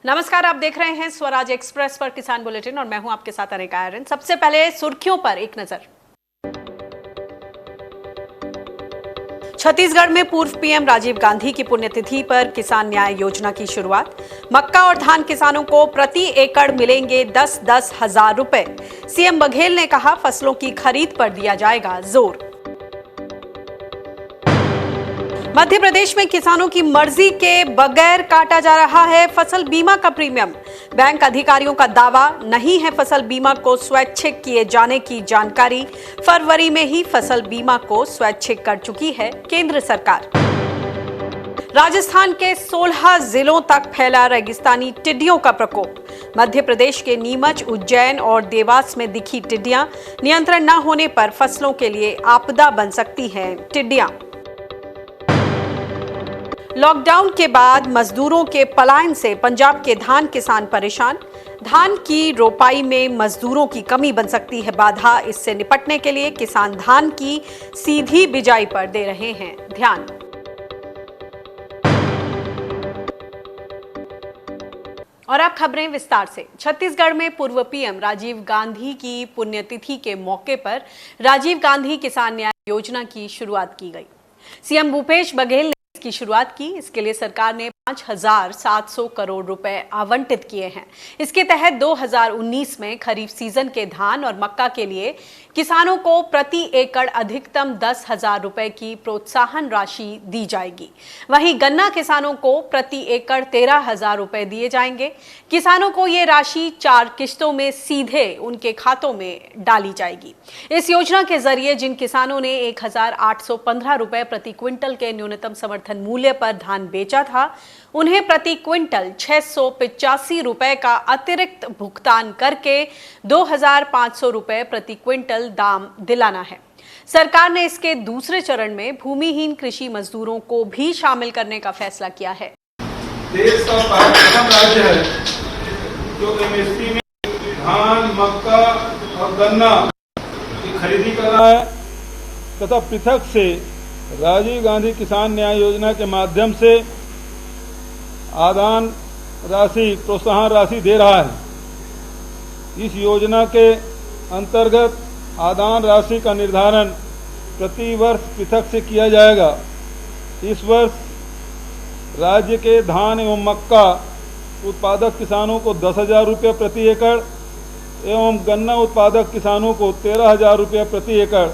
नमस्कार, आप देख रहे हैं स्वराज एक्सप्रेस पर किसान बुलेटिन और मैं हूं आपके साथ अनिका आर्यन। सबसे पहले सुर्खियों पर एक नजर। छत्तीसगढ़ में पूर्व पीएम राजीव गांधी की पुण्यतिथि पर किसान न्याय योजना की शुरुआत। मक्का और धान किसानों को प्रति एकड़ मिलेंगे 10-10 हजार रुपए। सीएम बघेल ने कहा, फसलों की खरीद पर दिया जाएगा जोर। मध्य प्रदेश में किसानों की मर्जी के बगैर काटा जा रहा है फसल बीमा का प्रीमियम। बैंक अधिकारियों का दावा, नहीं है फसल बीमा को स्वैच्छिक किए जाने की जानकारी। फरवरी में ही फसल बीमा को स्वैच्छिक कर चुकी है केंद्र सरकार। राजस्थान के 16 जिलों तक फैला रेगिस्तानी टिड्डियों का प्रकोप। मध्य प्रदेश के नीमच, उज्जैन और देवास में दिखी टिड्डियां। नियंत्रण न होने पर फसलों के लिए आपदा बन सकती हैं टिड्डियां। लॉकडाउन के बाद मजदूरों के पलायन से पंजाब के धान किसान परेशान। धान की रोपाई में मजदूरों की कमी बन सकती है बाधा। इससे निपटने के लिए किसान धान की सीधी बिजाई पर दे रहे हैं ध्यान। और अब खबरें विस्तार से। छत्तीसगढ़ में पूर्व पीएम राजीव गांधी की पुण्यतिथि के मौके पर राजीव गांधी किसान न्याय योजना की शुरुआत की गई। सीएम भूपेश बघेल ने की शुरुआत की। इसके लिए सरकार ने 5,700 करोड़ रुपए आवंटित किए हैं। इसके तहत 2019 में खरीफ सीजन के धान और मक्का के लिए किसानों को प्रति एकड़ अधिकतम 10,000 रुपए की प्रोत्साहन राशि दी जाएगी। वहीं गन्ना किसानों को प्रति एकड़ 13,000 रुपए दिए जाएंगे। किसानों को ये राशि 4 किश्तों में सीधे उनके खातों में डाली जाएगी। इस योजना के जरिए जिन किसानों ने 1,815 रुपए प्रति क्विंटल के न्यूनतम समर्थन मूल्य पर धान बेचा था, उन्हें प्रति क्विंटल 685 रुपए का अतिरिक्त भुगतान करके 2,500 रुपए प्रति क्विंटल दाम दिलाना है। सरकार ने इसके दूसरे चरण में भूमिहीन कृषि मजदूरों को भी शामिल करने का फैसला किया है। देश का प्रथम राज्य है जो एमएसपी में धान, मक्का और गन्ना की खरीदी कर रहा है तथा पृथक से राजीव गांधी किसान न्याय योजना के माध्यम से आदान राशि, प्रोत्साहन राशि दे रहा है। इस योजना के अंतर्गत आदान राशि का निर्धारण प्रति वर्ष पृथक से किया जाएगा। इस वर्ष राज्य के धान एवं मक्का उत्पादक किसानों को 10,000 रुपये प्रति एकड़ एवं गन्ना उत्पादक किसानों को 13,000 रुपये प्रति एकड़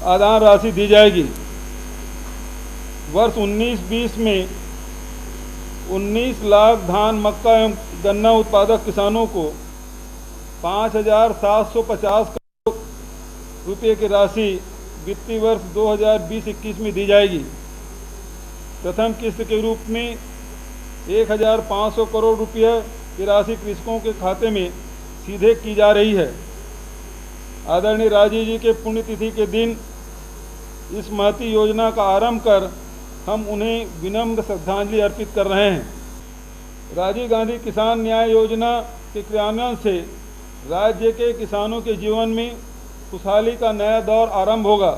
आदान राशि दी जाएगी। वर्ष 19-20 में 19 लाख धान, मक्का एवं गन्ना उत्पादक किसानों को 5,750 करोड़ रुपये की राशि वित्तीय वर्ष 2020-21 में दी जाएगी। प्रथम किस्त के रूप में 1,500 करोड़ रुपये की राशि कृषकों के खाते में सीधे की जा रही है। आदरणीय राजीव जी के पुण्यतिथि के दिन इस महती योजना का आरंभ कर हम उन्हें विनम्र श्रद्धांजलि अर्पित कर रहे हैं। राजीव गांधी किसान न्याय योजना के क्रियान्वयन से राज्य के किसानों के जीवन में खुशहाली का नया दौर आरंभ होगा।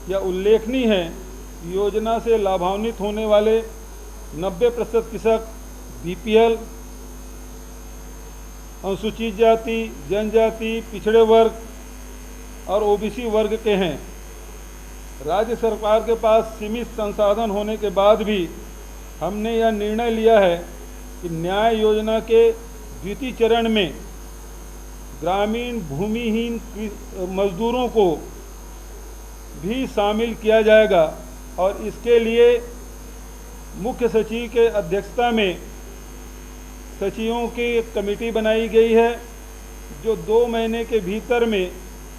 यह उल्लेखनीय है, योजना से लाभान्वित होने वाले 90% कृषक बीपीएल, अनुसूचित जाति, जनजाति, पिछड़े वर्ग और ओबीसी वर्ग के हैं। राज्य सरकार के पास सीमित संसाधन होने के बाद भी हमने यह निर्णय लिया है कि न्याय योजना के द्वितीय चरण में ग्रामीण भूमिहीन मजदूरों को भी शामिल किया जाएगा और इसके लिए मुख्य सचिव के अध्यक्षता में सचिवों की एक कमेटी बनाई गई है जो 2 महीने के भीतर में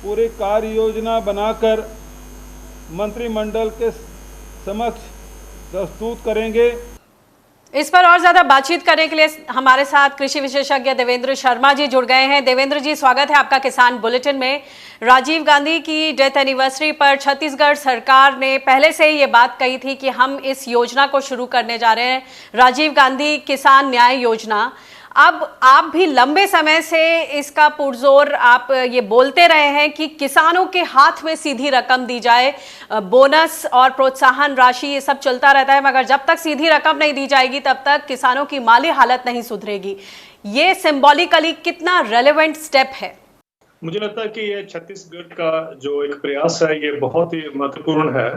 पूरे कार्य योजना बनाकर मंत्रिमंडल के समक्ष प्रस्तुत करेंगे। इस पर और ज्यादा बातचीत करने के लिए हमारे साथ कृषि विशेषज्ञ देवेंद्र शर्मा जी जुड़ गए हैं। देवेंद्र जी, स्वागत है आपका किसान बुलेटिन में। राजीव गांधी की डेथ एनिवर्सरी पर छत्तीसगढ़ सरकार ने पहले से ही ये बात कही थी कि हम इस योजना को शुरू करने जा रहे हैं, राजीव गांधी किसान न्याय योजना। अब आप भी लंबे समय से इसका पुरजोर आप ये बोलते रहे हैं कि किसानों के हाथ में सीधी रकम दी जाए, बोनस और प्रोत्साहन राशि ये सब चलता रहता है, मगर जब तक सीधी रकम नहीं दी जाएगी तब तक किसानों की माली हालत नहीं सुधरेगी। ये सिंबॉलिकली कितना रेलेवेंट स्टेप है? मुझे लगता है कि ये छत्तीसगढ़ का जो एक प्रयास है ये बहुत ही महत्वपूर्ण है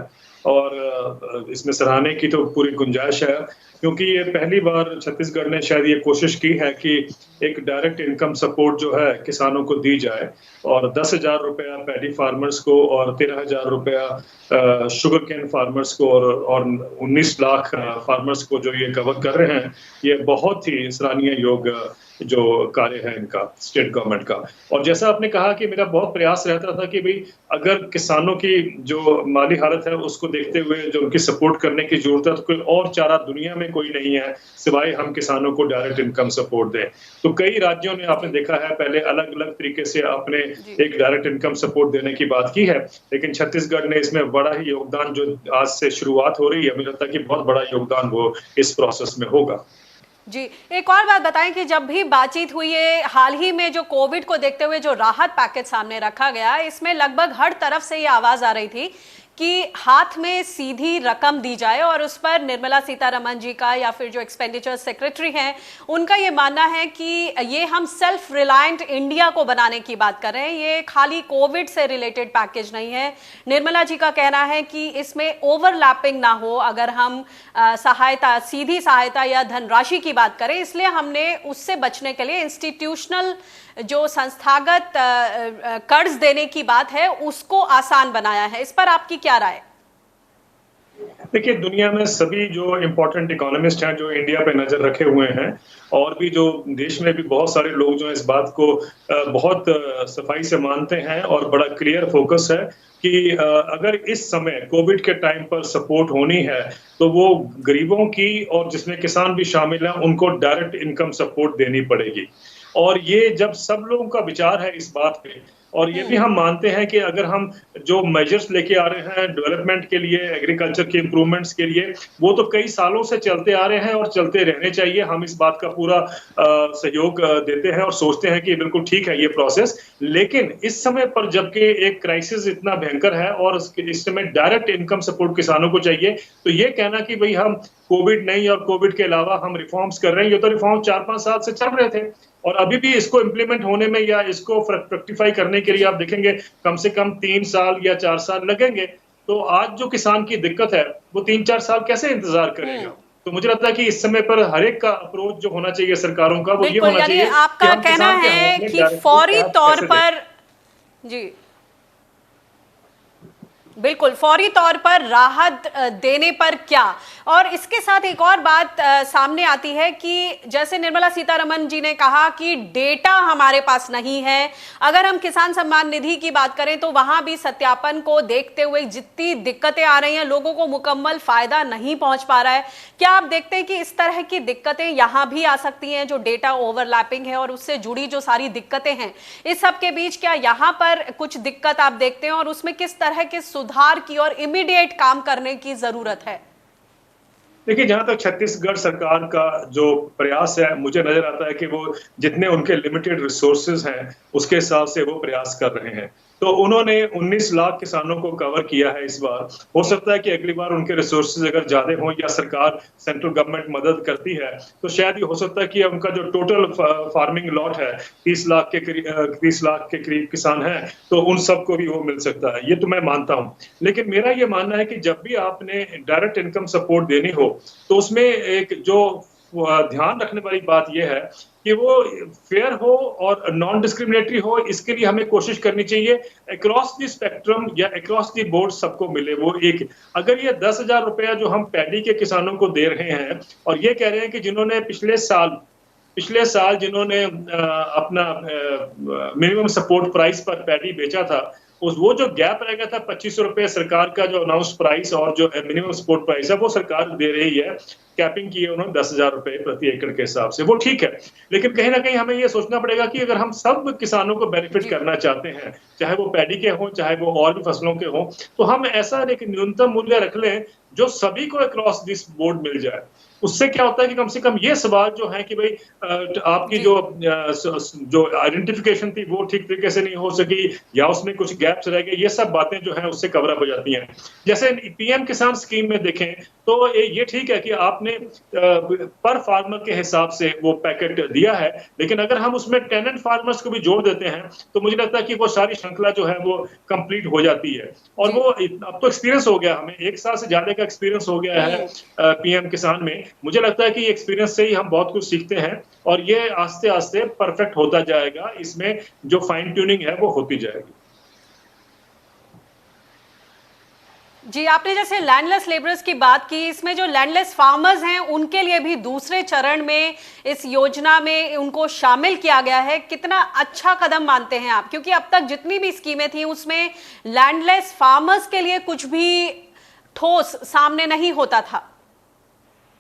और इसमें सराहने की तो पूरी गुंजाइश है, क्योंकि ये पहली बार छत्तीसगढ़ ने शायद ये कोशिश की है कि एक डायरेक्ट इनकम सपोर्ट जो है किसानों को दी जाए और 10,000 रुपया पैडी फार्मर्स को और 13,000 रुपया शुगर केन फार्मर्स को और 19 लाख फार्मर्स को जो ये कवर कर रहे हैं। ये बहुत ही सराहनीय योग जो कार्य है इनका स्टेट गवर्नमेंट का। और जैसा आपने कहा कि मेरा बहुत प्रयास रहता था कि भाई अगर किसानों की जो माली हालत है उसको देखते हुए जो उनकी सपोर्ट करने की जरूरत है, तो कोई और चारा दुनिया में कोई नहीं है सिवाय हम किसानों को डायरेक्ट इनकम सपोर्ट दें। तो कई राज्यों ने आपने देखा है पहले अलग अलग तरीके से आपने एक डायरेक्ट इनकम सपोर्ट देने की बात की है, लेकिन छत्तीसगढ़ ने इसमें बड़ा ही योगदान जो आज से शुरुआत हो रही है, मुझे लगता है कि बहुत बड़ा योगदान वो इस प्रोसेस में होगा। जी, एक और बात बताएं कि जब भी बातचीत हुई है हाल ही में, जो कोविड को देखते हुए जो राहत पैकेज सामने रखा गया, इसमें लगभग हर तरफ से ये आवाज आ रही थी कि हाथ में सीधी रकम दी जाए, और उस पर निर्मला सीतारमण जी का या फिर जो एक्सपेंडिचर सेक्रेटरी हैं उनका ये मानना है कि ये हम सेल्फ रिलायंट इंडिया को बनाने की बात कर रहे हैं, ये खाली कोविड से रिलेटेड पैकेज नहीं है। निर्मला जी का कहना है कि इसमें ओवरलैपिंग ना हो अगर हम सहायता, सीधी सहायता या धनराशि की बात करें, इसलिए हमने उससे बचने के लिए इंस्टीट्यूशनल जो संस्थागत कर्ज देने की बात है उसको आसान बनाया है। इस पर आपकी क्या राय? देखिए, दुनिया में सभी जो इम्पोर्टेंट इकोनॉमिस्ट हैं जो इंडिया पे नजर रखे हुए हैं, और भी जो देश में भी बहुत सारे लोग जो इस बात को बहुत सफाई से मानते हैं और बड़ा क्लियर फोकस है कि अगर इस समय कोविड के टाइम पर सपोर्ट होनी है तो वो गरीबों की, और जिसमें किसान भी शामिल हैं, उनको डायरेक्ट इनकम सपोर्ट देनी पड़ेगी। और ये जब सब लोगों का विचार है इस बात पे, और ये भी हम मानते हैं कि अगर हम जो मेजर्स लेके आ रहे हैं डेवलपमेंट के लिए, एग्रीकल्चर के इम्प्रूवमेंट्स के लिए, वो तो कई सालों से चलते आ रहे हैं और चलते रहने चाहिए। हम इस बात का पूरा सहयोग देते हैं और सोचते हैं कि बिल्कुल ठीक है ये प्रोसेस। लेकिन इस समय पर जबकि एक क्राइसिस इतना भयंकर है और इस समय डायरेक्ट इनकम सपोर्ट किसानों को चाहिए, तो ये कहना कि भाई हम कोविड नहीं और कोविड के अलावा हम रिफॉर्म्स कर रहे हैं, ये तो रिफॉर्म 4-5 साल से चल रहे थे और अभी भी इसको इम्प्लीमेंट होने में या इसको फ्रेक्टिफाई करने के लिए आप देखेंगे कम से कम 3 साल या 4 साल लगेंगे। तो आज जो किसान की दिक्कत है वो 3-4 साल कैसे इंतजार करेगा? तो मुझे लगता है कि इस समय पर हर एक का अप्रोच जो होना चाहिए सरकारों का वो ये होना चाहिए। आपका कहना है कि फौरी तौर पर, जी बिल्कुल, फौरी तौर पर राहत देने पर क्या? और इसके साथ एक और बात सामने आती है कि जैसे निर्मला सीतारमण जी ने कहा कि डेटा हमारे पास नहीं है। अगर हम किसान सम्मान निधि की बात करें तो वहां भी सत्यापन को देखते हुए जितनी दिक्कतें आ रही हैं, लोगों को मुकम्मल फायदा नहीं पहुंच पा रहा है। क्या आप देखते हैं कि इस तरह की दिक्कतें यहां भी आ सकती हैं, जो डेटा ओवरलैपिंग है और उससे जुड़ी जो सारी दिक्कतें हैं, इस सब के बीच क्या यहां पर कुछ दिक्कत आप देखते हैं और उसमें किस तरह के सुधार की और इमीडिएट काम करने की जरूरत है? देखिए, जहां तक छत्तीसगढ़ सरकार का जो प्रयास है, मुझे नजर आता है कि वो जितने उनके लिमिटेड रिसोर्सेज हैं उसके हिसाब से वो प्रयास कर रहे हैं। तो उन्होंने 19 लाख किसानों को कवर किया है इस बार। हो सकता है कि अगली बार उनके रिसोर्सेज अगर ज्यादा हों या सरकार, सेंट्रल गवर्नमेंट मदद करती है तो शायद ये हो सकता है कि उनका जो टोटल फार्मिंग लॉट है 30 लाख के करीब किसान हैं, तो उन सबको भी वो मिल सकता है। ये तो मैं मानता हूँ, लेकिन मेरा ये मानना है कि जब भी आपने डायरेक्ट इनकम सपोर्ट देनी हो तो उसमें एक जो ध्यान रखने वाली बात यह है कि वो फेयर हो और नॉन डिस्क्रिमिनेटरी हो। इसके लिए हमें कोशिश करनी चाहिए अक्रॉस द स्पेक्ट्रम या अक्रॉस द बोर्ड सबको मिले वो एक। अगर ये 10,000 रुपया जो हम पैडी के किसानों को दे रहे हैं और ये कह रहे हैं कि जिन्होंने पिछले साल जिन्होंने अपना मिनिमम सपोर्ट प्राइस पर पैडी बेचा था, वो जो गैप रह गया था 2500 रुपये सरकार का जो अनाउंस प्राइस और जो मिनिमम सपोर्ट प्राइस है वो सरकार दे रही है। कैपिंग की है उन्होंने 10,000 रुपए प्रति एकड़ के हिसाब से, वो ठीक है। लेकिन कहीं ना कहीं हमें ये सोचना पड़ेगा कि अगर हम सब किसानों को बेनिफिट करना चाहते हैं, चाहे वो पैडी के हों चाहे वो और भी फसलों के हों, तो हम ऐसा एक न्यूनतम मूल्य रख लें जो सभी को अक्रॉस दिस बोर्ड मिल जाए। उससे क्या होता है कि कम से कम ये सवाल जो है कि भाई आपकी जो आइडेंटिफिकेशन थी वो ठीक तरीके से नहीं हो सकी या उसमें कुछ गैप्स रह गए, ये सब बातें जो है उससे कवर अप हो जाती हैं। जैसे पीएम किसान स्कीम में देखें तो ये ठीक है कि आपने पर फार्मर के हिसाब से वो पैकेट दिया है, लेकिन अगर हम उसमें टेनेंट फार्मर्स को भी जोड़ देते हैं तो मुझे लगता है कि वो सारी श्रृंखला जो है वो कंप्लीट हो जाती है। और वो अब तो एक्सपीरियंस हो गया, हमें 1 साल से ज्यादा का एक्सपीरियंस हो गया है पीएम किसान में। मुझे लगता है कि एक्सपीरियंस से ही हम बहुत कुछ सीखते हैं और ये आस्ते आस्ते परफेक्ट होता जाएगा, इसमें जो फाइन ट्यूनिंग है वो होती जाएगी। जी, आपने जैसे लैंडलेस लेबरर्स की बात की, इसमें जो लैंडलेस फार्मर्स हैं उनके लिए भी दूसरे चरण में इस योजना में उनको शामिल किया गया है। कितना अच्छा कदम मानते हैं आप, क्योंकि अब तक जितनी भी स्कीमें थी उसमें लैंडलेस फार्मर्स के लिए कुछ भी ठोस सामने नहीं होता था।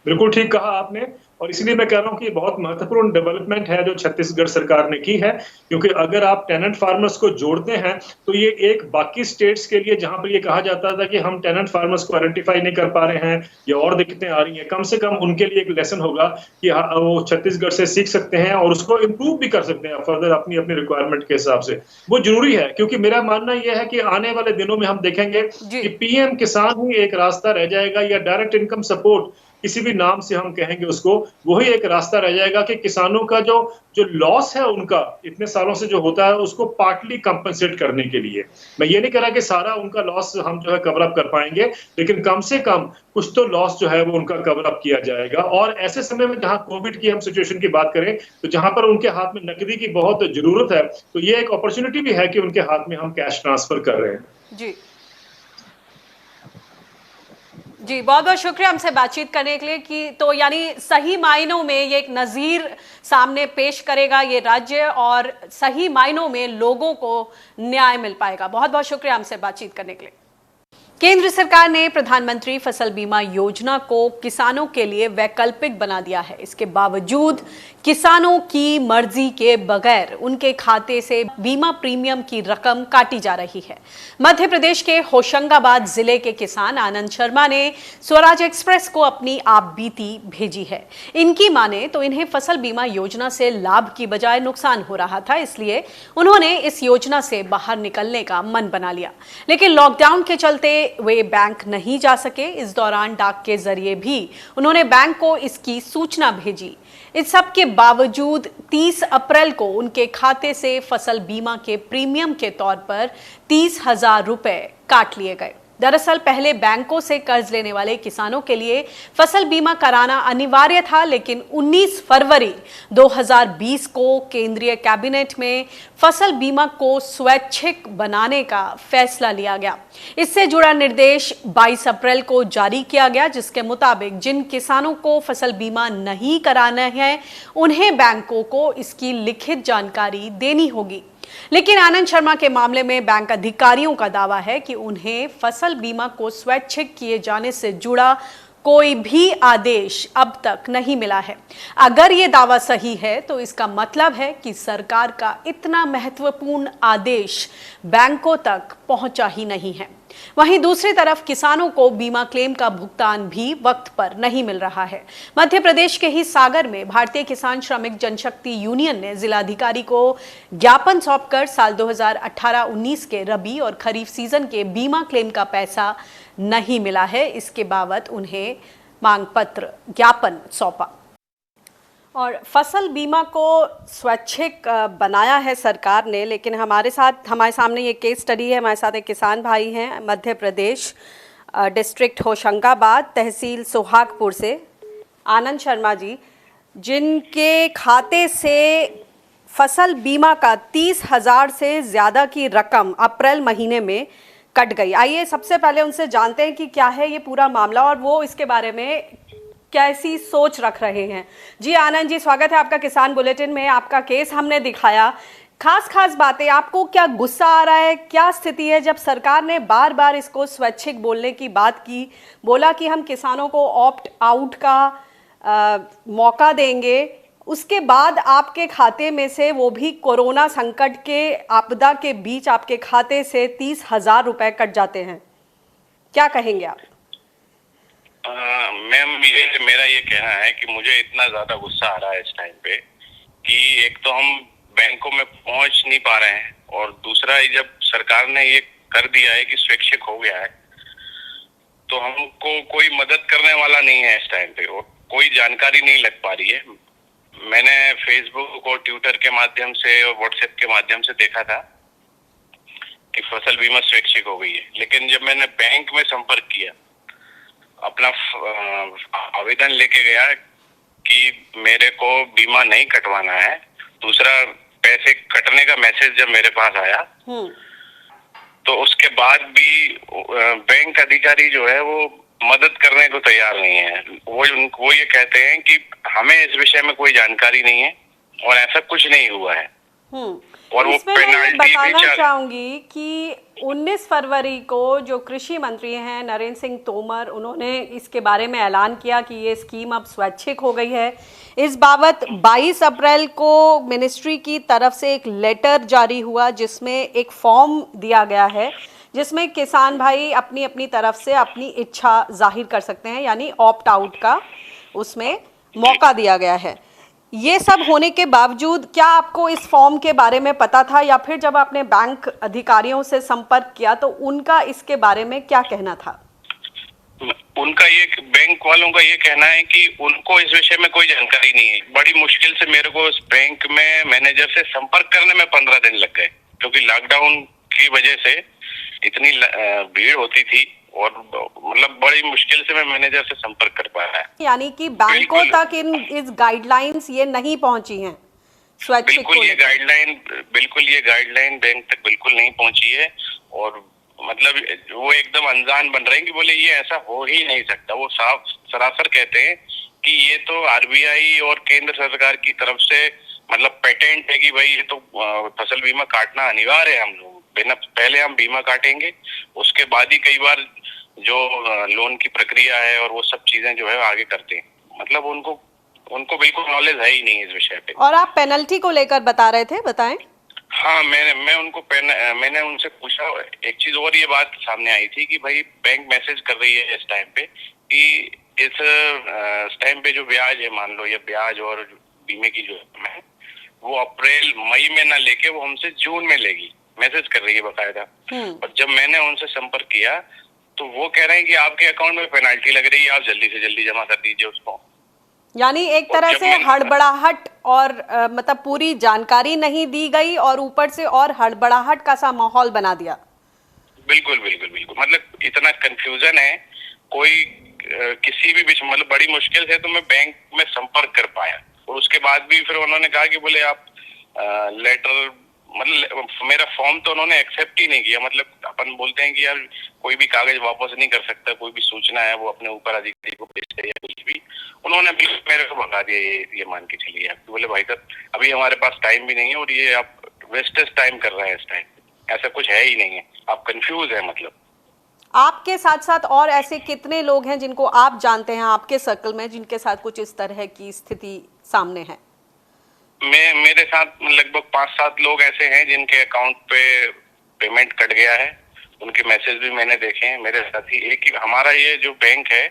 बिल्कुल ठीक कहा आपने, और इसलिए मैं कह रहा हूं कि ये बहुत महत्वपूर्ण डेवलपमेंट है जो छत्तीसगढ़ सरकार ने की है, क्योंकि अगर आप टेनेंट फार्मर्स को जोड़ते हैं तो ये एक बाकी स्टेट्स के लिए जहां पर ये कहा जाता था कि हम टेनेंट फार्मर्स को आइडेंटिफाई नहीं कर पा रहे हैं या और दिक्कतें आ रही हैं, कम से कम उनके लिए एक लेसन होगा कि वो छत्तीसगढ़ से सीख सकते हैं और उसको इम्प्रूव भी कर सकते हैं फर्दर अपनी अपनी रिक्वायरमेंट के हिसाब से। वो जरूरी है, क्योंकि मेरा मानना यह है कि आने वाले दिनों में हम देखेंगे कि पीएम किसान ही एक रास्ता रह जाएगा, या डायरेक्ट इनकम सपोर्ट किसी भी नाम से हम कहेंगे उसको, वही एक रास्ता रह जाएगा कि किसानों का जो लॉस है उनका इतने सालों से जो होता है उसको पार्टली कंपनसेट करने के लिए। मैं ये नहीं कह रहा कि सारा उनका लॉस हम जो है कवर अप कर पाएंगे, लेकिन कम से कम कुछ तो लॉस जो है वो उनका कवर अप किया जाएगा। और ऐसे समय में जहां कोविड की हम सिचुएशन की बात करें तो जहां पर उनके हाथ में नकदी की बहुत जरूरत है, तो ये एक अपॉर्चुनिटी भी है कि उनके हाथ में हम कैश ट्रांसफर कर रहे हैं। जी, बहुत बहुत शुक्रिया हमसे बातचीत करने के लिए। कि तो यानी सही मायनों में ये एक नज़ीर सामने पेश करेगा ये राज्य, और सही मायनों में लोगों को न्याय मिल पाएगा। बहुत बहुत शुक्रिया हमसे बातचीत करने के लिए। केंद्र सरकार ने प्रधानमंत्री फसल बीमा योजना को किसानों के लिए वैकल्पिक बना दिया है। इसके बावजूद किसानों की मर्जी के बगैर उनके खाते से बीमा प्रीमियम की रकम काटी जा रही है। मध्य प्रदेश के होशंगाबाद जिले के किसान आनंद शर्मा ने स्वराज एक्सप्रेस को अपनी आप बीती भेजी है। इनकी माने तो इन्हें फसल बीमा योजना से लाभ की बजाय नुकसान हो रहा था, इसलिए उन्होंने इस योजना से बाहर निकलने का मन बना लिया। लेकिन लॉकडाउन के चलते वे बैंक नहीं जा सके। इस दौरान डाक के जरिए भी उन्होंने बैंक को इसकी सूचना भेजी। इस सब के बावजूद 30 अप्रैल को उनके खाते से फसल बीमा के प्रीमियम के तौर पर 30,000 रुपए काट लिए गए। दरअसल पहले बैंकों से कर्ज लेने वाले किसानों के लिए फसल बीमा कराना अनिवार्य था, लेकिन 19 फरवरी 2020 को केंद्रीय कैबिनेट में फसल बीमा को स्वैच्छिक बनाने का फैसला लिया गया। इससे जुड़ा निर्देश 22 अप्रैल को जारी किया गया, जिसके मुताबिक जिन किसानों को फसल बीमा नहीं कराना है उन्हें बैंकों को इसकी लिखित जानकारी देनी होगी। लेकिन आनंद शर्मा के मामले में बैंक अधिकारियों का दावा है कि उन्हें फसल बीमा को स्वैच्छिक किए जाने से जुड़ा कोई भी आदेश अब तक नहीं मिला है। अगर ये दावा सही है तो इसका मतलब है कि सरकार का इतना महत्वपूर्ण आदेश बैंकों तक पहुंचा ही नहीं है। वहीं दूसरी तरफ किसानों को बीमा क्लेम का भुगतान भी वक्त पर नहीं मिल रहा है। मध्य प्रदेश के ही सागर में भारतीय किसान श्रमिक जनशक्ति यूनियन ने जिलाधिकारी को ज्ञापन सौंपकर साल 2018-19 के रबी और खरीफ सीजन के बीमा क्लेम का पैसा नहीं मिला है, इसके बाबत उन्हें मांग पत्र ज्ञापन सौंपा। और फसल बीमा को स्वैच्छिक बनाया है सरकार ने, लेकिन हमारे सामने ये केस स्टडी है। हमारे साथ एक किसान भाई हैं मध्य प्रदेश डिस्ट्रिक्ट होशंगाबाद तहसील सोहागपुर से, आनंद शर्मा जी, जिनके खाते से फसल बीमा का 30,000 से ज़्यादा की रकम अप्रैल महीने में कट गई। आइए सबसे पहले उनसे जानते हैं कि क्या है ये पूरा मामला और वो इसके बारे में कैसी सोच रख रहे हैं। जी आनंद जी, स्वागत है आपका किसान बुलेटिन में। आपका केस हमने दिखाया, खास बातें, आपको क्या गुस्सा आ रहा है, क्या स्थिति है जब सरकार ने बार बार इसको स्वैच्छिक बोलने की बात की, बोला कि हम किसानों को ऑप्ट आउट का मौका देंगे, उसके बाद आपके खाते में से वो भी कोरोना संकट के आपदा के बीच आपके खाते से 30,000 रुपए कट जाते हैं, क्या कहेंगे आप? मैम मेरा ये कहना है कि मुझे इतना ज्यादा गुस्सा आ रहा है इस टाइम पे कि एक तो हम बैंकों में पहुंच नहीं पा रहे हैं, और दूसरा जब सरकार ने ये कर दिया है कि स्वैच्छिक हो गया है, तो हमको कोई मदद करने वाला नहीं है इस टाइम पे, और कोई जानकारी नहीं लग पा रही है। मैंने फेसबुक और ट्विटर के माध्यम से और व्हाट्सएप के माध्यम से देखा था कि फसल बीमा स्वैच्छिक हो गई है, लेकिन जब मैंने बैंक में संपर्क किया, अपना आवेदन लेके गया कि मेरे को बीमा नहीं कटवाना है, दूसरा पैसे कटने का मैसेज जब मेरे पास आया, तो उसके बाद भी बैंक अधिकारी जो है वो मदद करने को तैयार नहीं है। वो ये कहते हैं कि हमें इस विषय में कोई जानकारी नहीं है और ऐसा कुछ नहीं हुआ है। और वो इसमें मैं पेनाल्टी बताना चाहूंगी कि 19 फरवरी को जो कृषि मंत्री हैं नरेंद्र सिंह तोमर, उन्होंने इसके बारे में ऐलान किया कि ये स्कीम अब स्वैच्छिक हो गई है। इस बाबत 22 अप्रैल को मिनिस्ट्री की तरफ से एक लेटर जारी हुआ जिसमें एक फॉर्म दिया गया है जिसमें किसान भाई अपनी अपनी तरफ से अपनी इच्छा जाहिर कर सकते हैं, यानी ऑप्ट आउट का उसमें मौका दिया गया है। ये सब होने के बावजूद क्या आपको इस फॉर्म के बारे में पता था, या फिर जब आपने बैंक अधिकारियों से संपर्क किया तो उनका इसके बारे में क्या कहना था? उनका ये, बैंक वालों का ये कहना है कि उनको इस विषय में कोई जानकारी नहीं है। बड़ी मुश्किल से मेरे को इस बैंक में मैनेजर से संपर्क करने में 15 दिन लग गए, क्योंकि लॉकडाउन की वजह से इतनी भीड़ होती थी और मतलब बड़ी मुश्किल से मैं मैनेजर से संपर्क कर पाया। यानी कि बैंकों तक इस गाइडलाइंस ये नहीं पहुंची हैं स्वैच्छिक को लेकर। बिल्कुल ये गाइडलाइन बैंक तक बिल्कुल नहीं पहुंची है, और मतलब वो एकदम अनजान बन रहे हैं कि बोले ये ऐसा हो ही नहीं सकता। वो साफ सरासर कहते हैं कि ये तो आरबीआई और केंद्र सरकार की तरफ से मतलब पेटेंट है कि भाई ये तो फसल बीमा काटना अनिवार्य है। हम लोग बिना पहले हम बीमा काटेंगे, उसके बाद ही कई बार जो लोन की प्रक्रिया है और वो सब चीजें जो है आगे करते हैं। मतलब उनको बिल्कुल नॉलेज है ही नहीं इस विषय पे। और आप पेनल्टी को लेकर बता रहे थे, बताएं। हाँ, मैंने उनसे पूछा। एक चीज और ये बात सामने आई थी कि भाई बैंक मैसेज कर रही है इस टाइम पे कि इस टाइम पे जो ब्याज है, मान लो, या ब्याज और बीमे की जो है वो अप्रैल मई में ना लेके वो हमसे जून में लेगी, मैसेज कर रही है बकायदा। और जब मैंने उनसे संपर्क किया तो वो कह रहे हैं कि आपके अकाउंट में पेनाल्टी लग रही है, आप जल्दी से जल्दी जमा कर दीजिए उसको। यानी एक तरह से हड़बड़ाहट और मतलब पूरी जानकारी नहीं दी गई और ऊपर से और हड़बड़ाहट का सा माहौल बना दिया। बिल्कुल बिल्कुल बिल्कुल, मतलब इतना कंफ्यूजन है। कोई किसी भी विषय, मतलब बड़ी मुश्किल से तो मैं बैंक में संपर्क कर पाया, और उसके बाद भी फिर उन्होंने कहा कि बोले आप लेटर, मतलब मेरा फॉर्म तो उन्होंने एक्सेप्ट ही नहीं किया। मतलब अपन बोलते हैं कि यार कोई भी कागज वापस नहीं कर सकता, कोई भी सूचना है वो अपने ऊपर अधिकारी को भेजते या कुछ भी। उन्होंने भी मेरे को भगा दिया, ये मान के चलिए आप। बोले भाई साहब अभी हमारे पास टाइम भी नहीं है, और ये आप वेस्टेज टाइम कर रहे हैं इस टाइम, ऐसा कुछ है ही नहीं है, आप कंफ्यूज है। मतलब आपके साथ साथ और ऐसे कितने लोग हैं जिनको आप जानते हैं आपके सर्कल में, जिनके साथ कुछ इस तरह की स्थिति सामने है? मेरे साथ लगभग 5-7 लोग ऐसे हैं जिनके अकाउंट पे पेमेंट कट गया है, उनके मैसेज भी मैंने देखे हैं। मेरे साथ ही एक ही हमारा ये जो बैंक है,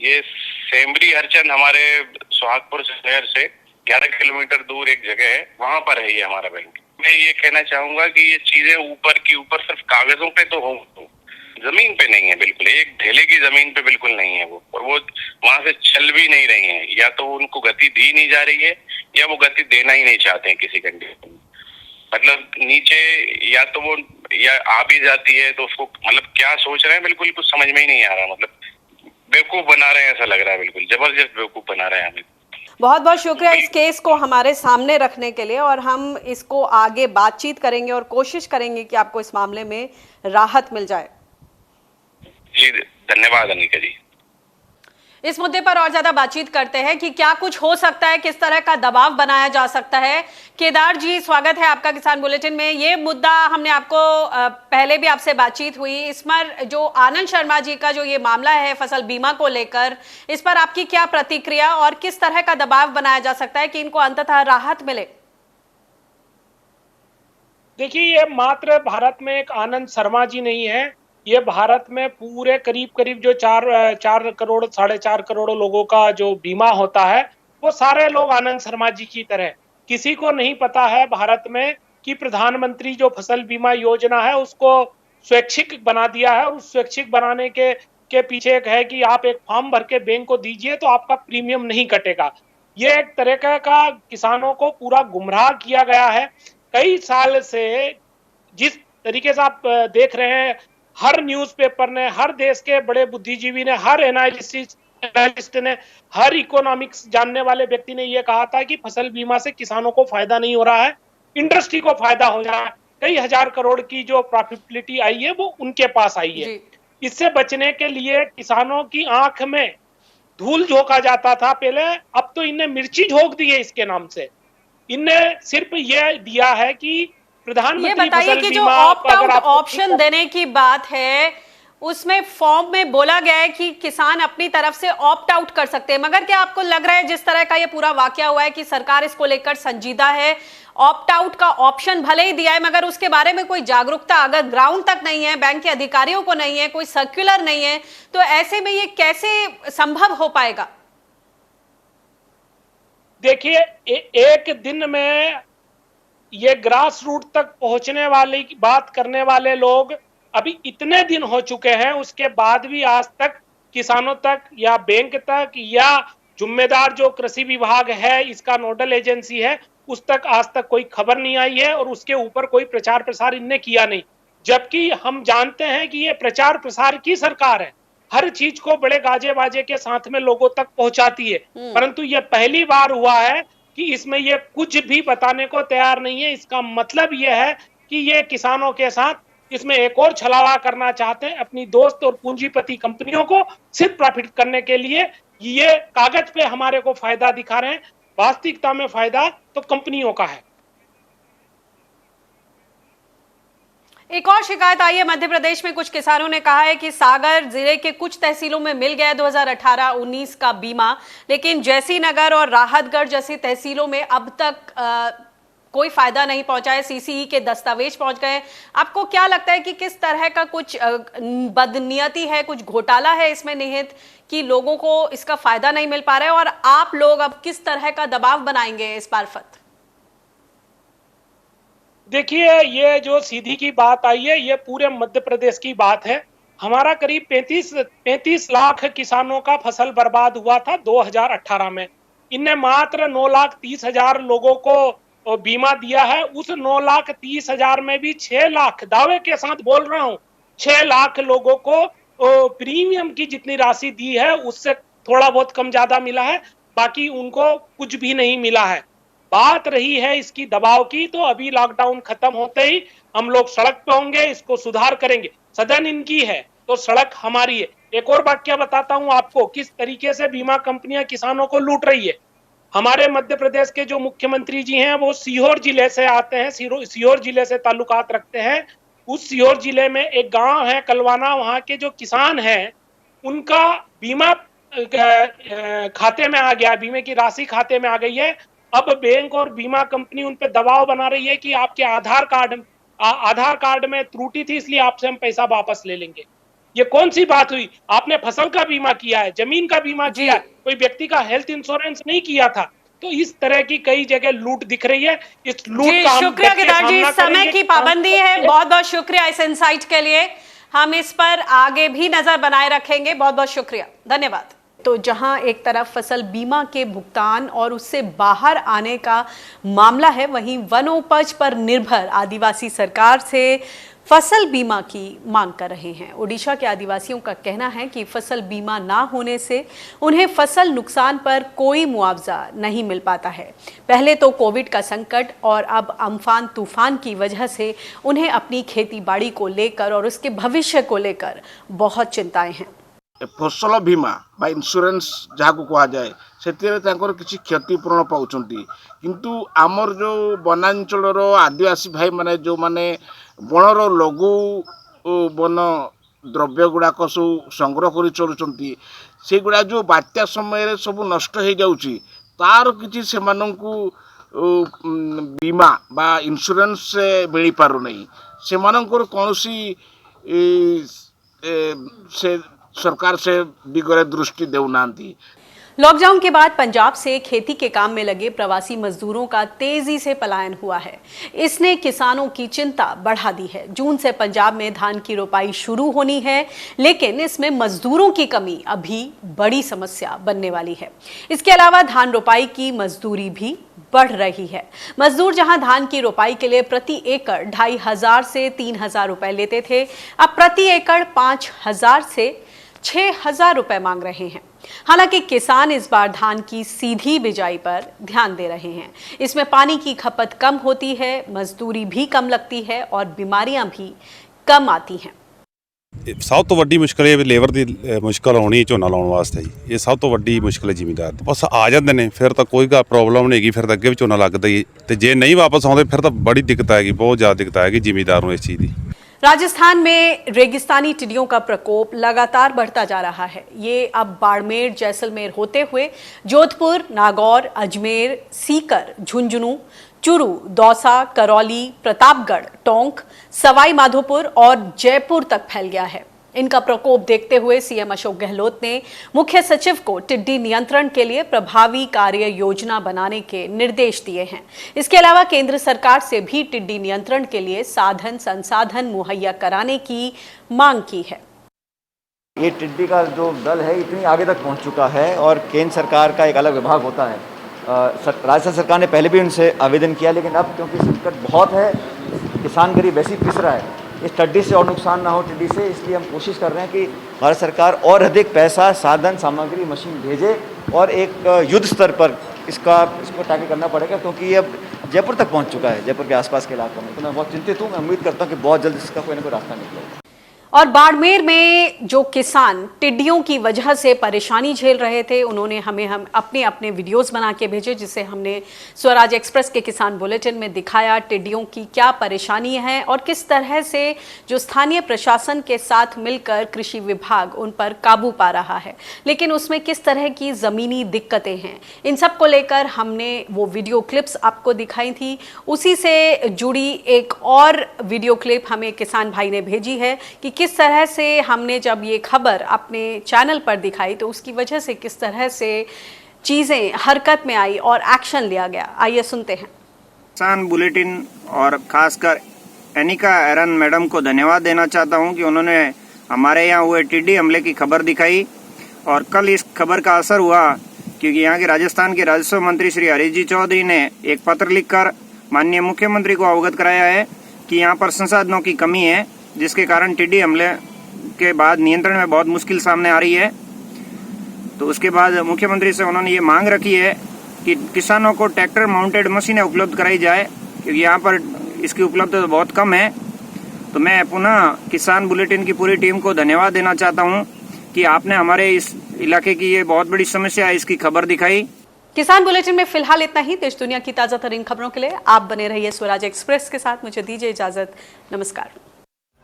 ये सेमरी हरचंद हमारे सुहागपुर शहर से 11 किलोमीटर दूर एक जगह है, वहां पर है ये हमारा बैंक। मैं ये कहना चाहूंगा कि ये चीजें ऊपर की ऊपर सिर्फ कागजों पे तो हो, जमीन पे नहीं है, बिल्कुल एक ढेले की जमीन पे बिल्कुल नहीं है वो, और वो वहां से चल भी नहीं रही है। या तो उनको गति दी नहीं जा रही है या वो गति देना ही नहीं चाहते हैं किसी कंडीशन में। मतलब नीचे या तो वो या आ भी जाती है तो उसको मतलब क्या सोच रहे हैं बिल्कुल कुछ समझ में ही नहीं आ रहा। मतलब बेवकूफ बना रहे हैं, ऐसा लग रहा है, बिल्कुल जबरदस्त बेवकूफ बना रहे हैं हमें। बहुत बहुत शुक्रिया इस केस को हमारे सामने रखने के लिए, और हम इसको आगे बातचीत करेंगे और कोशिश करेंगे कि आपको इस मामले में राहत मिल जाए। जी धन्यवाद अनिका जी। इस मुद्दे पर और ज्यादा बातचीत करते हैं कि क्या कुछ हो सकता है, किस तरह का दबाव बनाया जा सकता है। केदार जी, स्वागत है आपका किसान बुलेटिन में। ये मुद्दा हमने आपको पहले भी आपसे बातचीत हुई, इस पर जो आनंद शर्मा जी का जो ये मामला है फसल बीमा को लेकर, इस पर आपकी क्या प्रतिक्रिया और किस तरह का दबाव बनाया जा सकता है कि इनको अंततः राहत मिले? देखिए, ये मात्र भारत में एक आनंद शर्मा जी नहीं है, ये भारत में पूरे करीब करीब जो 4 करोड़ 4.5 करोड़ लोगों का जो बीमा होता है, वो सारे लोग आनंद शर्मा जी की तरह, किसी को नहीं पता है भारत में कि प्रधानमंत्री जो फसल बीमा योजना है उसको स्वैच्छिक बना दिया है। और उस स्वैच्छिक बनाने के पीछे एक है कि आप एक फॉर्म भर के बैंक को दीजिए तो आपका प्रीमियम नहीं कटेगा। ये एक तरह का किसानों को पूरा गुमराह किया गया है। कई साल से जिस तरीके से आप देख रहे हैं, हर न्यूज़पेपर ने, हर देश के बड़े बुद्धिजीवी ने, हर एनालिस्ट ने, हर इकोनॉमिक्स जानने वाले व्यक्ति ने यह कहा था कि फसल बीमा से किसानों को फायदा नहीं हो रहा है, इंडस्ट्री को फायदा हो रहा है। कई हजार करोड़ की जो प्रॉफिटेबिलिटी आई है वो उनके पास आई है। इससे बचने के लिए किसानों की आंख में धूल झोंका जाता था पहले, अब तो इन्हें मिर्ची झोंक दी है इसके नाम से। इनने सिर्फ ये दिया है कि प्रधानमंत्री ये बताइए कि जो ऑप्ट आउट ऑप्शन देने की बात है उसमें फॉर्म में बोला गया है कि किसान अपनी तरफ से ऑप्ट आउट कर सकते हैं, मगर क्या आपको लग रहा है जिस तरह का ये पूरा वाकया हुआ है कि सरकार इसको लेकर संजीदा है? ऑप्ट आउट का ऑप्शन भले ही दिया है मगर उसके बारे में कोई जागरूकता अगर ग्राउंड तक नहीं है, बैंक के अधिकारियों को नहीं है, कोई सर्कुलर नहीं है, तो ऐसे में ये कैसे संभव हो पाएगा? देखिए, एक दिन में ये ग्रास रूट तक पहुंचने वाली बात करने वाले लोग अभी इतने दिन हो चुके हैं, उसके बाद भी आज तक किसानों तक या बैंक तक या जिम्मेदार जो कृषि विभाग है, इसका नोडल एजेंसी है, उस तक आज तक कोई खबर नहीं आई है और उसके ऊपर कोई प्रचार प्रसार इनने किया नहीं। जबकि हम जानते हैं कि ये प्रचार प्रसार की सरकार है, हर चीज को बड़े गाजे बाजे के साथ में लोगों तक पहुंचाती है, परंतु ये पहली बार हुआ है कि इसमें ये कुछ भी बताने को तैयार नहीं है। इसका मतलब ये है कि ये किसानों के साथ इसमें एक और छलावा करना चाहते हैं, अपनी दोस्त और पूंजीपति कंपनियों को सिर्फ प्रॉफिट करने के लिए। ये कागज पे हमारे को फायदा दिखा रहे हैं, वास्तविकता में फायदा तो कंपनियों का है। एक और शिकायत आई है मध्य प्रदेश में, कुछ किसानों ने कहा है कि सागर जिले के कुछ तहसीलों में मिल गया 2018-19 का बीमा, लेकिन जैसी नगर और राहतगढ़ जैसी तहसीलों में अब तक कोई फायदा नहीं पहुंचा है, सीसीई के दस्तावेज पहुंच गए। आपको क्या लगता है कि किस तरह का कुछ बदनीयती है, कुछ घोटाला है इसमें निहित कि लोगों को इसका फायदा नहीं मिल पा रहा है, और आप लोग अब किस तरह का दबाव बनाएंगे इस मार्फत? देखिए, ये जो सीधी की बात आई है ये पूरे मध्य प्रदेश की बात है। हमारा करीब 35 लाख किसानों का फसल बर्बाद हुआ था 2018 में। इनने मात्र 9,30,000 लोगों को बीमा दिया है। उस 9,30,000 में भी 6 लाख, दावे के साथ बोल रहा हूं, 6 लाख लोगों को प्रीमियम की जितनी राशि दी है उससे थोड़ा बहुत कम ज्यादा मिला है, बाकी उनको कुछ भी नहीं मिला है। बात रही है इसकी दबाव की, तो अभी लॉकडाउन खत्म होते ही हम लोग सड़क पे होंगे, इसको सुधार करेंगे। सदन इनकी है तो सड़क हमारी है। एक और बात क्या बताता हूं आपको, किस तरीके से बीमा कंपनियां किसानों को लूट रही है। हमारे मध्य प्रदेश के जो मुख्यमंत्री जी हैं वो सीहोर जिले से आते हैं, सीहोर जिले से ताल्लुकात रखते हैं। उस सीहोर जिले में एक गांव है कलवाना, वहां के जो किसान हैं उनका बीमा खाते में आ गया, बीमे की राशि खाते में आ गई है। अब बैंक और बीमा कंपनी उन पे दबाव बना रही है कि आपके आधार कार्ड में त्रुटि थी इसलिए आपसे हम पैसा वापस ले लेंगे। ये कौन सी बात हुई? आपने फसल का बीमा किया है, जमीन का बीमा किया है, कोई व्यक्ति का हेल्थ इंश्योरेंस नहीं किया था। तो इस तरह की कई जगह लूट दिख रही है। इस लूट का शुक्रिया केदार जी, समय की पाबंदी है। बहुत बहुत शुक्रिया इस इनसाइट के लिए। हम इस पर आगे भी नजर बनाए रखेंगे। बहुत बहुत शुक्रिया, धन्यवाद। तो जहां एक तरफ फसल बीमा के भुगतान और उससे बाहर आने का मामला है, वहीं वनोपज पर निर्भर आदिवासी सरकार से फसल बीमा की मांग कर रहे हैं। ओडिशा के आदिवासियों का कहना है कि फसल बीमा ना होने से उन्हें फसल नुकसान पर कोई मुआवजा नहीं मिल पाता है। पहले तो कोविड का संकट और अब अम्फान तूफान की वजह से उन्हें अपनी खेती बाड़ी को लेकर और उसके भविष्य को लेकर बहुत चिंताएं हैं। फसल बीमा बा इंश्योरेंस जहाँ को कहा जाए से किसी क्षतिपूरण पाँच, किंतु आमर जो वनांचल आदिवासी भाई माने जो माने बनर लघु वन द्रव्य गुड़ाक सब संग्रह कर चलुँच, से गुड़ा जो बात्या समय सब नष्ट हो जाऊँगी तार किसी से बीमा बा इंश्योरेंस मिल पार नहीं। से कौन से सरकार से दिगरे दृष्टि देउनांती। लॉकडाउन के बाद पंजाब से खेती के काम में लगे प्रवासी मजदूरों का तेजी से पलायन हुआ है। इसने किसानों की चिंता बढ़ा दी है। जून से पंजाब में धान की रोपाई शुरू होनी है, लेकिन इसमें मजदूरों की कमी अभी बड़ी समस्या बनने वाली है। इसके अलावा धान रोपाई की मजदूरी भी बढ़ रही है। मजदूर जहां धान की रोपाई के लिए प्रति एकड़ 2500 से 3000 रुपए लेते थे, अब प्रति एकड़ 5000 से 6000 रुपए मांग रहे हैं। हालांकि किसान इस बार धान की सीधी बिजाई पर ध्यान दे रहे हैं। इसमें पानी की खपत कम होती है, मजदूरी भी कम लगती है और बीमारियां भी कम आती हैं। ਸਭ ਤੋਂ ਵੱਡੀ ਮੁਸ਼ਕਲ ਇਹ ਲੇਬਰ ਦੀ ਮੁਸ਼ਕਲ ਆਉਣੀ ਝੋਨਾ ਲਾਉਣ ਵਾਸਤੇ ਜੀ। ਇਹ ਸਭ ਤੋਂ ਵੱਡੀ ਮੁਸ਼ਕਲ ਹੈ ਜ਼ਿਮੀਂਦਾਰ ਦੀ। ਬਸ ਆ ਜਾਂਦੇ ਨੇ ਫਿਰ ਤਾਂ ਕੋਈ ਪ੍ਰੋਬਲਮ ਨਹੀਂ ਹੈਗੀ, ਫਿਰ ਤਾਂ ਅੱਗੇ ਵੀ ਝੋਨਾ ਲੱਗਦਾ ਹੀ। ਤੇ ਜੇ ਨਹੀਂ ਵਾਪਸ ਆਉਂਦੇ ਫਿਰ ਤਾਂ ਬੜੀ ਦਿੱਕਤ ਆਏਗੀ, ਬਹੁਤ ਜ਼ਿਆਦਾ ਦਿੱਕਤ ਆਏਗੀ ਜ਼ਿਮੀਂਦਾਰ ਨੂੰ ਇਸ ਚੀਜ਼ ਦੀ। राजस्थान में रेगिस्तानी टिड्डियों का प्रकोप लगातार बढ़ता जा रहा है। ये अब बाड़मेर, जैसलमेर होते हुए जोधपुर, नागौर, अजमेर, सीकर, झुंझुनू, चुरू, दौसा, करौली, प्रतापगढ़, टोंक, सवाई माधोपुर और जयपुर तक फैल गया है। इनका प्रकोप देखते हुए सीएम अशोक गहलोत ने मुख्य सचिव को टिड्डी नियंत्रण के लिए प्रभावी कार्य योजना बनाने के निर्देश दिए हैं। इसके अलावा केंद्र सरकार से भी टिड्डी नियंत्रण के लिए साधन संसाधन मुहैया कराने की मांग की है। ये टिड्डी का जो दल है इतनी आगे तक पहुंच चुका है और केंद्र सरकार का एक अलग विभाग होता है। राजस्थान सरकार ने पहले भी उनसे आवेदन किया, लेकिन अब क्योंकि संकट बहुत है, किसान गरीब वैसे ही पिस रहा है, इस टिड्डी से और नुकसान ना हो टिड्डी से, इसलिए हम कोशिश कर रहे हैं कि भारत सरकार और अधिक पैसा, साधन, सामग्री, मशीन भेजे और एक युद्ध स्तर पर इसको टैकल करना पड़ेगा, क्योंकि ये अब जयपुर तक पहुंच चुका है, जयपुर के आसपास के इलाकों में। तो मैं बहुत चिंतित हूँ। मैं उम्मीद करता हूँ कि बहुत जल्द इसका कोई ना कोई रास्ता निकलेगा। और बाड़मेर में जो किसान टिड्डियों की वजह से परेशानी झेल रहे थे, उन्होंने हम अपने वीडियोस बना के भेजे, जिसे हमने स्वराज एक्सप्रेस के किसान बुलेटिन में दिखाया। टिड्डियों की क्या परेशानी है और किस तरह से जो स्थानीय प्रशासन के साथ मिलकर कृषि विभाग उन पर काबू पा रहा है, लेकिन उसमें किस तरह की ज़मीनी दिक्कतें हैं, इन सब को लेकर हमने वो वीडियो क्लिप्स आपको दिखाई थी। उसी से जुड़ी एक और वीडियो क्लिप हमें किसान भाई ने भेजी है कि किस तरह से हमने जब ये खबर अपने चैनल पर दिखाई तो उसकी वजह से किस तरह से चीज़ें हरकत में आई और एक्शन लिया गया। आइए सुनते हैं। किसान बुलेटिन और खासकर एनिका एरन मैडम को धन्यवाद देना चाहता हूं कि उन्होंने हमारे यहाँ हुए टिड्डी हमले की खबर दिखाई और कल इस खबर का असर हुआ, क्योंकि यहाँ के राजस्थान के राजस्व मंत्री श्री हरीश जी चौधरी ने एक पत्र लिखकर माननीय मुख्यमंत्री को अवगत कराया है कि यहाँ पर संसाधनों की कमी है, जिसके कारण टिड्डी हमले के बाद नियंत्रण में बहुत मुश्किल सामने आ रही है। तो उसके बाद मुख्यमंत्री से उन्होंने ये मांग रखी है कि किसानों को ट्रैक्टर माउंटेड मशीनें उपलब्ध कराई जाए, क्योंकि यहाँ पर इसकी उपलब्धता तो बहुत कम है। तो मैं पुनः किसान बुलेटिन की पूरी टीम को धन्यवाद देना चाहता हूँ कि आपने हमारे इस इलाके की ये बहुत बड़ी समस्या है, इसकी खबर दिखाई। किसान बुलेटिन में फिलहाल इतना ही। देश दुनिया की ताजा तरीन खबरों के लिए आप बने रहिए स्वराज एक्सप्रेस के साथ। मुझे दीजिए इजाजत। नमस्कार।